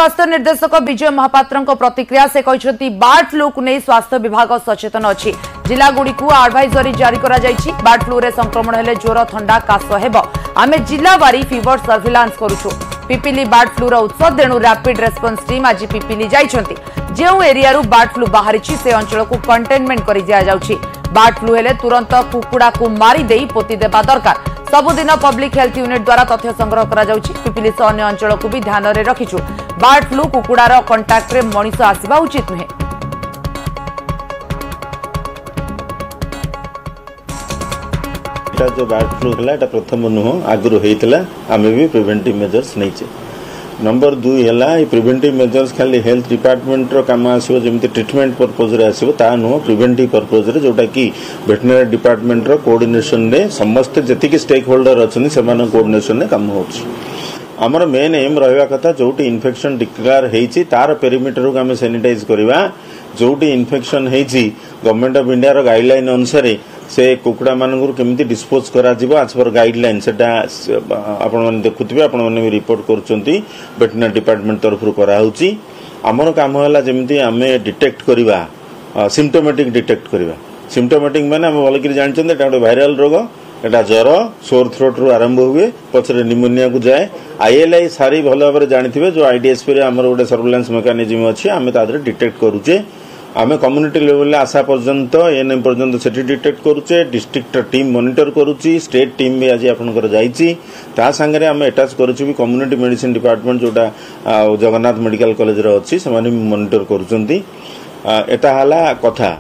स्वास्थ्य निर्देशक विजय महापात्र प्रतिक्रिया से कहते बर्ड फ्लू को नहीं स्वास्थ्य विभाग सचेतन अच्छी जिलागुड़ी को एडवाइजरी जारी करा जायछि। बर्ड फ्लू रे संक्रमण हेले ज्वर ठंडा काश हेबो आमे जिलावारी फीवर सर्विलांस करूछु। पिपिली बर्ड फ्लू रो उत्स तेणु रैपिड रेस्पॉन्स टीम आज पिपिली जाइछंती। जो एरिया रु बर्ड फ्लू बाहरी से अंचल को कंटेनमेंट कर दिया जाउछि। बर्ड फ्लू हेले तुरंत कुकुड़ा को मारी देई पोती देबा दरकार। सबुदिन पब्लिक हेल्थ यूनिट द्वारा तथ्य संग्रह करा जाउछि। पिपिली सह अन्य अंचल को भी ध्यान रे रखिछु। बर्ड फ्लू कुकुड़ार कंटाक्ट रे मनीष आसीबा उचित नुहे। जो बर्ड फ्लू है प्रथम नुह आगु होता आम भी प्रिवेंटिव मेजर्स नहीं। नंबर 2 है प्रिवेंटिव मेजर्स खाली हेल्थ डिपार्टमेंट रो काम आसो जमी ट्रिटमेंट पर्पज रे आसो ता नुह प्रिवेंटिव पर्पज रे जोटा कि वेटनरी डिपार्टमेंट रो कोऑर्डिनेशन रे समस्त जति स्टेक होल्डर अच्छे से कोऑर्डिनेशन रे काम होछि। आमर मेन एम रहा कथा जोटी इन्फेक्शन डिक्लेयर होती तार पेरीमीटर को आम सैनिटाइज करवा। जोटी इन्फेक्शन होती गवर्नमेंट ऑफ इंडिया रो गाइडलाइन अनुसार से कुकुड़ा मानक केमिति डिस्पोज करा आज पर गाइडलाइन सेटा आपण माने देखुथिबे आपण माने रिपोर्ट करचंती वेटनरी डिपार्टमेंट तरफ करा होची। हमर काम होला जेमिति आमे डिटेक्ट करबा सिम्पटोमेटिक डिटेक्ट करबा। सिम्पटोमेटिक माने हम भलकि जानचंते एटा वायरल रोग एटा ज्वर सोर थ्रोट रु आरंभ हुए पछरे निमोनिया को जाए। आईएलआई सारी भल भाव जानथिबे जो आईडीएसपी रे हमर गोटे सर्वेलेंस मेकानिज्म अछि आमे तादरे डिटेक्ट करूचे। आमे कम्युनिटी लेवल आशा पर्यंत एएनएम पर्यंत सेठी डिटेक्ट करूचे। डिस्ट्रिक्ट टीम मॉनिटर करूची। स्टेट टीम भी आज आपनकर जाईची ता संगे आमे अटैच करूची भी कम्युनिटी मेडिसिन डिपार्टमेंट जोटा जगन्नाथ मेडिकल कॉलेज रे अछि से माने मॉनिटर करूचंती। एटा हला कथा।